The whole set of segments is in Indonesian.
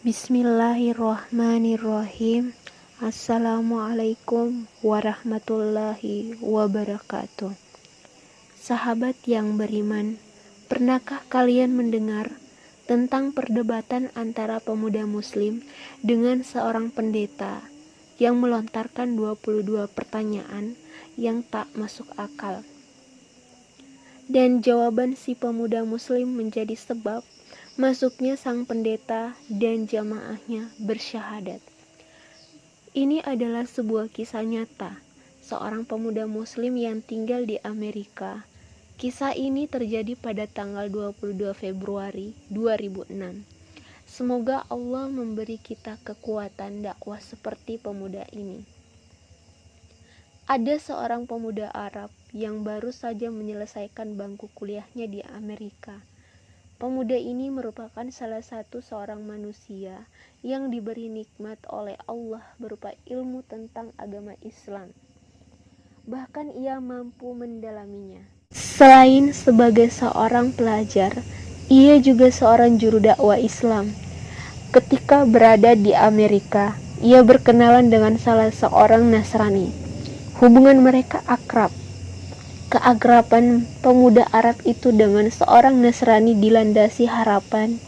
Bismillahirrahmanirrahim. Assalamualaikum warahmatullahi wabarakatuh. Sahabat yang beriman, pernahkah kalian mendengar tentang perdebatan antara pemuda muslim dengan seorang pendeta yang melontarkan 22 pertanyaan yang tak masuk akal? Dan jawaban si pemuda muslim menjadi sebab masuknya sang pendeta dan jamaahnya bersyahadat. Ini adalah sebuah kisah nyata seorang pemuda muslim yang tinggal di Amerika. Kisah ini terjadi pada tanggal 22 Februari 2006. Semoga Allah memberi kita kekuatan dakwah seperti pemuda ini. Ada seorang pemuda Arab yang baru saja menyelesaikan bangku kuliahnya di Amerika. Pemuda ini merupakan salah satu seorang manusia yang diberi nikmat oleh Allah berupa ilmu tentang agama Islam. Bahkan ia mampu mendalaminya. Selain sebagai seorang pelajar, ia juga seorang juru dakwah Islam. Ketika berada di Amerika, ia berkenalan dengan salah seorang Nasrani. Hubungan mereka akrab. Keakraban pemuda Arab itu dengan seorang Nasrani dilandasi harapan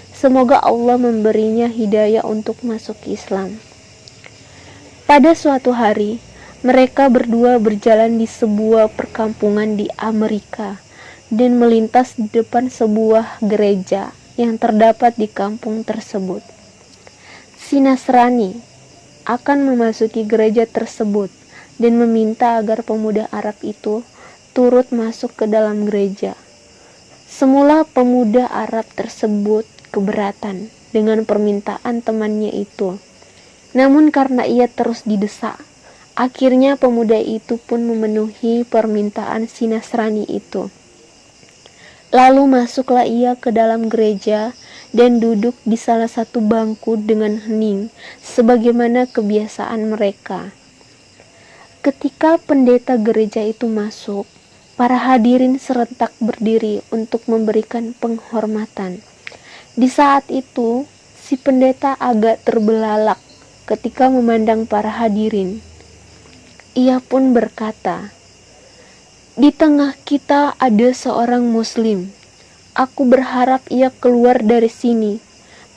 semoga Allah memberinya hidayah untuk masuk Islam. Pada suatu hari, mereka berdua berjalan di sebuah perkampungan di Amerika dan melintas di depan sebuah gereja yang terdapat di kampung tersebut. Si Nasrani akan memasuki gereja tersebut dan meminta agar pemuda Arab itu turut masuk ke dalam gereja. Semula pemuda Arab tersebut keberatan dengan permintaan temannya itu. Namun karena ia terus didesak, akhirnya pemuda itu pun memenuhi permintaan si Nasrani itu. Lalu masuklah ia ke dalam gereja dan duduk di salah satu bangku dengan hening, sebagaimana kebiasaan mereka. Ketika pendeta gereja itu masuk, para hadirin serentak berdiri untuk memberikan penghormatan. Di saat itu, si pendeta agak terbelalak ketika memandang para hadirin. Ia pun berkata, "Di tengah kita ada seorang muslim. Aku berharap ia keluar dari sini."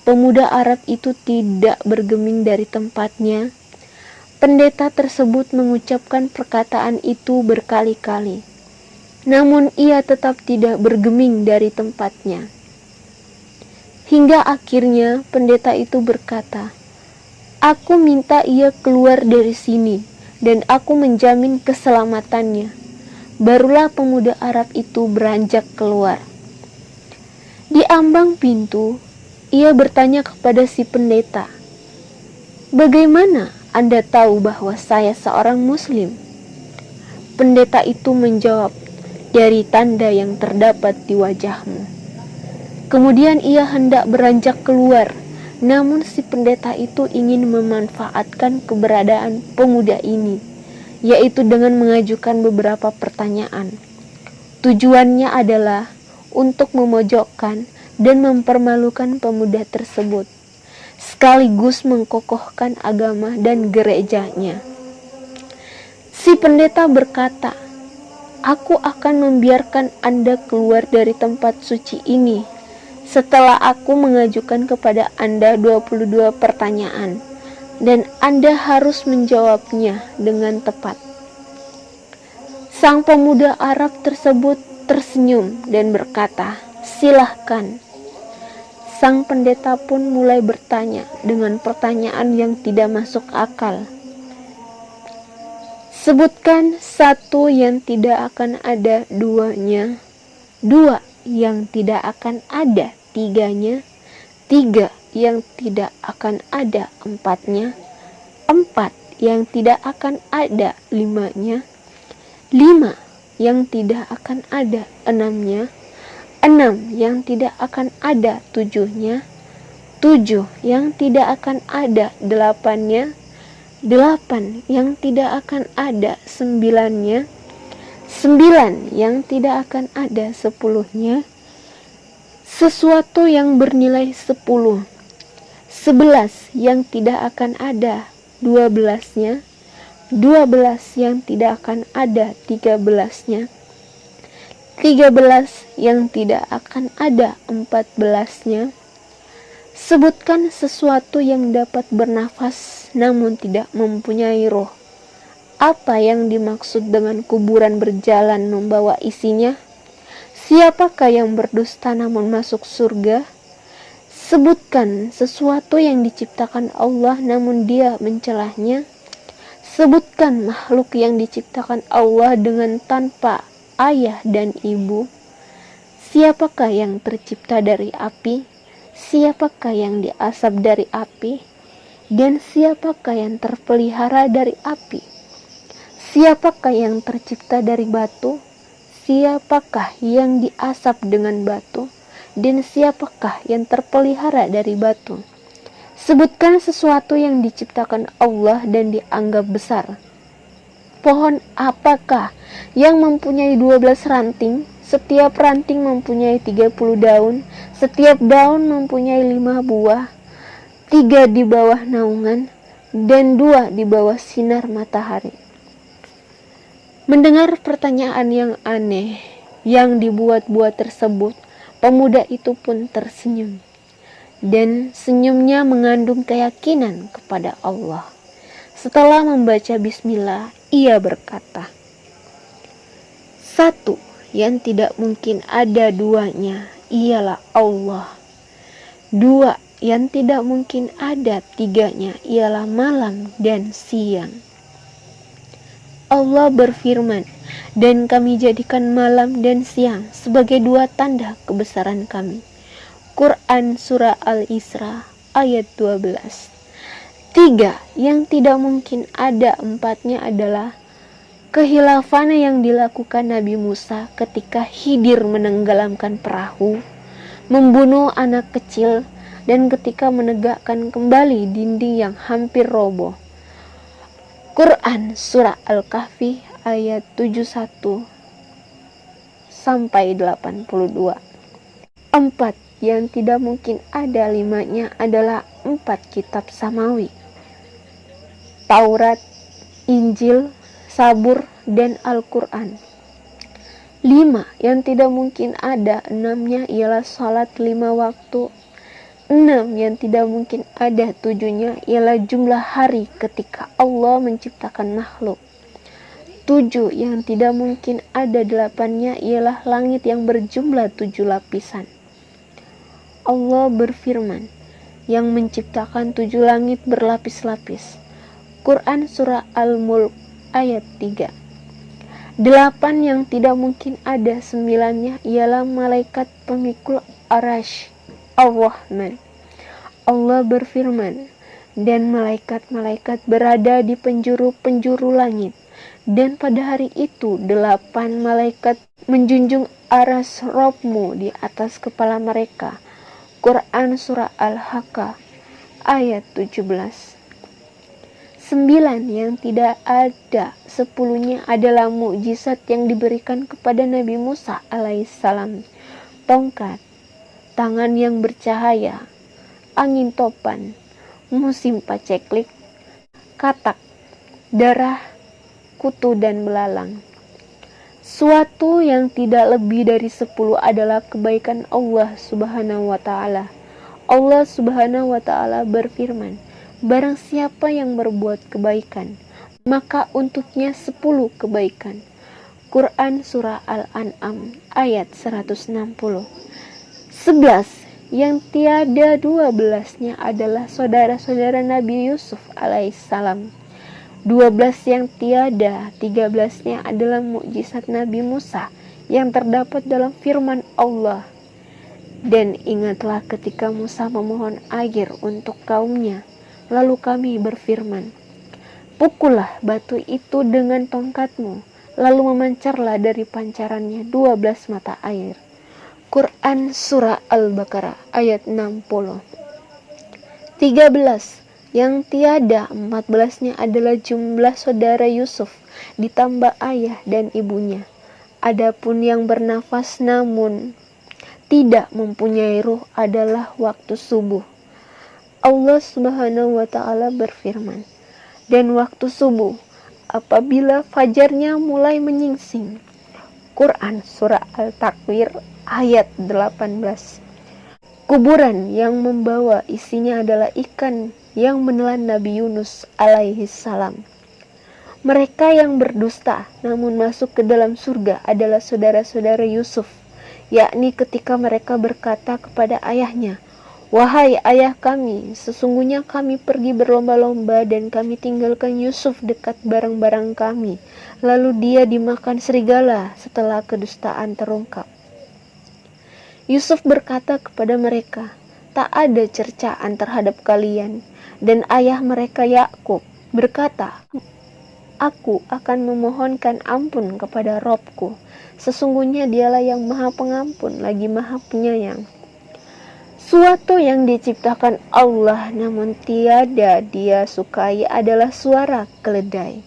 Pemuda Arab itu tidak bergeming dari tempatnya. Pendeta tersebut mengucapkan perkataan itu berkali-kali. Namun ia tetap tidak bergeming dari tempatnya. Hingga akhirnya pendeta itu berkata, "Aku minta ia keluar dari sini dan aku menjamin keselamatannya." Barulah pemuda Arab itu beranjak keluar. Di ambang pintu, ia bertanya kepada si pendeta, "Bagaimana Anda tahu bahwa saya seorang muslim?" Pendeta itu menjawab, "Dari tanda yang terdapat di wajahmu." Kemudian ia hendak beranjak keluar, namun si pendeta itu ingin memanfaatkan keberadaan pemuda ini, yaitu dengan mengajukan beberapa pertanyaan. Tujuannya adalah untuk memojokkan dan mempermalukan pemuda tersebut, sekaligus mengkokohkan agama dan gerejanya. Si pendeta berkata, "Aku akan membiarkan Anda keluar dari tempat suci ini setelah aku mengajukan kepada Anda 22 pertanyaan dan Anda harus menjawabnya dengan tepat." Sang pemuda Arab tersebut tersenyum dan berkata, "Silahkan." Sang pendeta pun mulai bertanya dengan pertanyaan yang tidak masuk akal. "Sebutkan satu yang tidak akan ada duanya, dua yang tidak akan ada tiganya, tiga yang tidak akan ada empatnya, empat yang tidak akan ada limanya, lima yang tidak akan ada enamnya, enam yang tidak akan ada tujuhnya, tujuh yang tidak akan ada delapannya, 8 yang tidak akan ada 9-nya, 9 yang tidak akan ada 10-nya, sesuatu yang bernilai 10, 11 yang tidak akan ada 12-nya, 12 yang tidak akan ada 13-nya, 13 yang tidak akan ada 14-nya. Sebutkan sesuatu yang dapat bernafas namun tidak mempunyai roh. Apa yang dimaksud dengan kuburan berjalan membawa isinya? Siapakah yang berdusta namun masuk surga? Sebutkan sesuatu yang diciptakan Allah namun dia mencelahnya. Sebutkan makhluk yang diciptakan Allah dengan tanpa ayah dan ibu. Siapakah yang tercipta dari api? Siapakah yang diasap dari api? Dan siapakah yang terpelihara dari api? Siapakah yang tercipta dari batu? Siapakah yang diasap dengan batu? Dan siapakah yang terpelihara dari batu? Sebutkan sesuatu yang diciptakan Allah dan dianggap besar. Pohon apakah yang mempunyai 12 ranting? Setiap ranting mempunyai 30 daun. Setiap daun mempunyai 5 buah. 3 di bawah naungan dan 2 di bawah sinar matahari. Mendengar pertanyaan yang aneh yang dibuat-buat tersebut, pemuda itu pun tersenyum. Dan senyumnya mengandung keyakinan kepada Allah. Setelah membaca bismillah, ia berkata, 1 yang tidak mungkin ada duanya ialah Allah. 2 yang tidak mungkin ada 3-nya ialah malam dan siang. Allah berfirman, dan kami jadikan malam dan siang sebagai 2 tanda kebesaran kami. Quran Surah Al-Isra ayat 12. 3 yang tidak mungkin ada 4-nya adalah kehilafan yang dilakukan Nabi Musa ketika Khidir menenggelamkan perahu, membunuh anak kecil, dan ketika menegakkan kembali dinding yang hampir roboh. Quran Surah Al-Kahfi ayat 71 sampai 82. 4 yang tidak mungkin ada 5-nya adalah 4 kitab samawi, Taurat, Injil, Sabur, dan Al-Quran. 5 yang tidak mungkin ada 6-nya ialah salat 5 waktu. 6 yang tidak mungkin ada 7-nya ialah jumlah hari ketika Allah menciptakan makhluk. 7 yang tidak mungkin ada 8-nya ialah langit yang berjumlah 7 lapisan. Allah berfirman, yang menciptakan 7 langit berlapis-lapis. Quran Surah Al-Mulk ayat 3. 8 yang tidak mungkin ada 9-nya ialah malaikat pemikul Arash Ar-Rahman. Allah berfirman, dan malaikat-malaikat berada di penjuru-penjuru langit, dan pada hari itu 8 malaikat menjunjung aras Rabb-Mu di atas kepala mereka. Quran Surah Al-Haqqah ayat 17. 9 yang tidak ada 10-nya adalah mukjizat yang diberikan kepada Nabi Musa alaihissalam. Tongkat, tangan yang bercahaya, angin topan, musim paceklik, katak, darah, kutu, dan belalang. Suatu yang tidak lebih dari 10 adalah kebaikan Allah Subhanahu wa Ta'ala. Allah Subhanahu wa Ta'ala berfirman, barang siapa yang berbuat kebaikan, maka untuknya 10 kebaikan. Quran Surah Al-An'am ayat 160. 11 yang tiada 12-nya adalah saudara-saudara Nabi Yusuf alaihissalam. 12 yang tiada 13-nya adalah mukjizat Nabi Musa yang terdapat dalam firman Allah. Dan ingatlah ketika Musa memohon air untuk kaumnya, lalu kami berfirman, pukullah batu itu dengan tongkatmu, lalu memancarlah dari pancarannya 12 mata air. Quran Surah Al-Baqarah ayat 60. 13 yang tiada 14-nya adalah jumlah saudara Yusuf ditambah ayah dan ibunya. Adapun yang bernafas namun tidak mempunyai ruh adalah waktu subuh. Allah Subhanahu wa Ta'ala berfirman, dan waktu subuh apabila fajarnya mulai menyingsing. Quran Surah Al-Takwir ayat 18. Kuburan yang membawa isinya adalah ikan yang menelan Nabi Yunus alaihi salam. Mereka yang berdusta namun masuk ke dalam surga adalah saudara-saudara Yusuf, yakni ketika mereka berkata kepada ayahnya, "Wahai ayah kami, sesungguhnya kami pergi berlomba-lomba dan kami tinggalkan Yusuf dekat barang-barang kami. Lalu dia dimakan serigala." Setelah kedustaan terungkap, Yusuf berkata kepada mereka, "Tak ada cercaan terhadap kalian." Dan ayah mereka Yakub berkata, "Aku akan memohonkan ampun kepada Robku. Sesungguhnya dialah yang maha pengampun lagi maha penyayang." Suatu yang diciptakan Allah namun tiada dia sukai adalah suara keledai.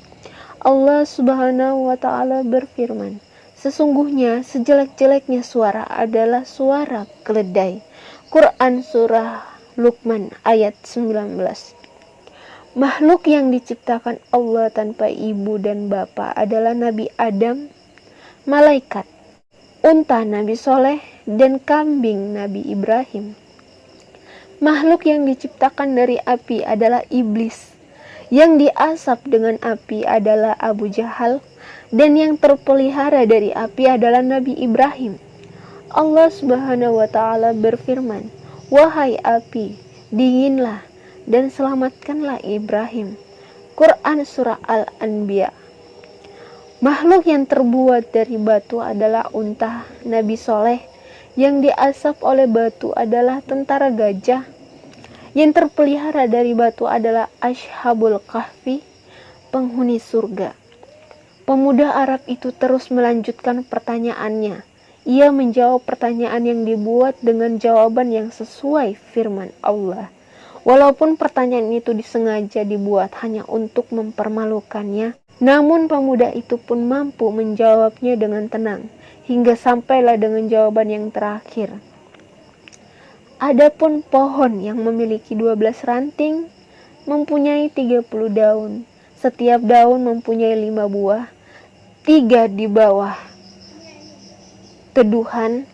Allah Subhanahu wa Ta'ala berfirman, sesungguhnya sejelek-jeleknya suara adalah suara keledai. Quran Surah Luqman ayat 19. Makhluk yang diciptakan Allah tanpa ibu dan bapa adalah Nabi Adam, malaikat, unta Nabi Soleh, dan kambing Nabi Ibrahim. Makhluk yang diciptakan dari api adalah iblis, yang diasap dengan api adalah Abu Jahal, dan yang terpelihara dari api adalah Nabi Ibrahim. Allah Subhanahu wa Ta'ala berfirman, "Wahai api, dinginlah dan selamatkanlah Ibrahim." Quran Surah Al-Anbiya. Makhluk yang terbuat dari batu adalah unta Nabi Soleh, yang diasap oleh batu adalah tentara gajah, yang terpelihara dari batu adalah Ashabul Kahfi, penghuni surga. Pemuda Arab itu terus melanjutkan pertanyaannya. Ia menjawab pertanyaan yang dibuat dengan jawaban yang sesuai firman Allah. Walaupun pertanyaan itu disengaja dibuat hanya untuk mempermalukannya, namun pemuda itu pun mampu menjawabnya dengan tenang, hingga sampailah dengan jawaban yang terakhir. Adapun pohon yang memiliki 12 ranting, mempunyai 30 daun. Setiap daun mempunyai 5 buah, 3 di bawah teduhan,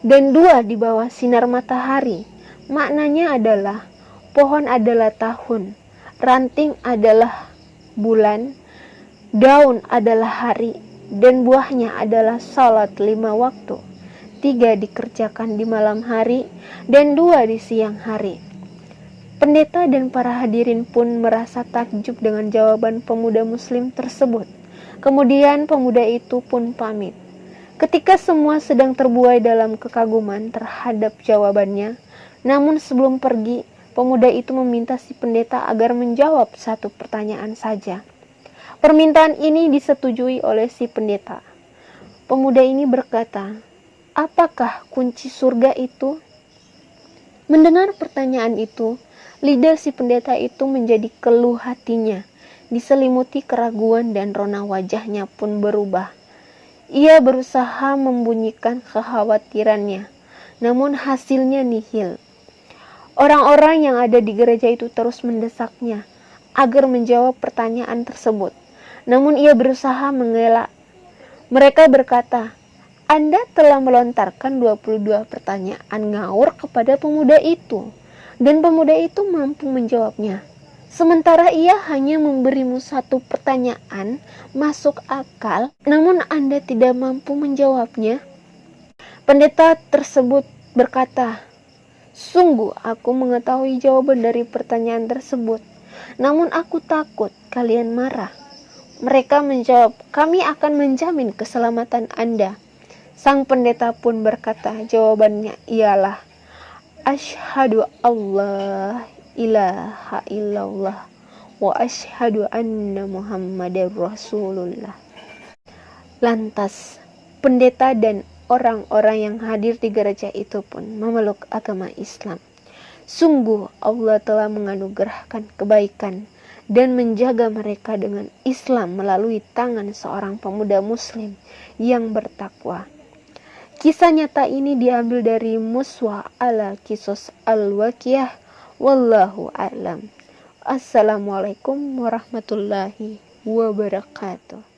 dan 2 di bawah sinar matahari. Maknanya adalah, pohon adalah tahun, ranting adalah bulan, daun adalah hari, dan buahnya adalah salat 5 waktu. 3 dikerjakan di malam hari, dan 2 di siang hari. Pendeta dan para hadirin pun merasa takjub dengan jawaban pemuda muslim tersebut. Kemudian pemuda itu pun pamit. Ketika semua sedang terbuai dalam kekaguman terhadap jawabannya, namun sebelum pergi, pemuda itu meminta si pendeta agar menjawab satu pertanyaan saja. Permintaan ini disetujui oleh si pendeta. Pemuda ini berkata, "Apakah kunci surga itu?" Mendengar pertanyaan itu, lidah si pendeta itu menjadi keluh hatinya, diselimuti keraguan dan rona wajahnya pun berubah. Ia berusaha membunyikan kekhawatirannya, namun hasilnya nihil. Orang-orang yang ada di gereja itu terus mendesaknya agar menjawab pertanyaan tersebut, namun ia berusaha mengelak. Mereka berkata, "Anda telah melontarkan 22 pertanyaan ngawur kepada pemuda itu, dan pemuda itu mampu menjawabnya. Sementara ia hanya memberimu satu pertanyaan masuk akal, namun Anda tidak mampu menjawabnya." Pendeta tersebut berkata, "Sungguh aku mengetahui jawaban dari pertanyaan tersebut, namun aku takut kalian marah." Mereka menjawab, "Kami akan menjamin keselamatan Anda." Sang pendeta pun berkata, jawabannya ialah, "Asyhadu Allah ilaha illallah wa asyhadu anna Muhammadar Rasulullah." Lantas, pendeta dan orang-orang yang hadir di gereja itu pun memeluk agama Islam. Sungguh Allah telah menganugerahkan kebaikan dan menjaga mereka dengan Islam melalui tangan seorang pemuda muslim yang bertakwa. Kisah nyata ini diambil dari Muswa ala Kisos al-Waqiyah Wallahu a'lam. Assalamualaikum warahmatullahi wabarakatuh.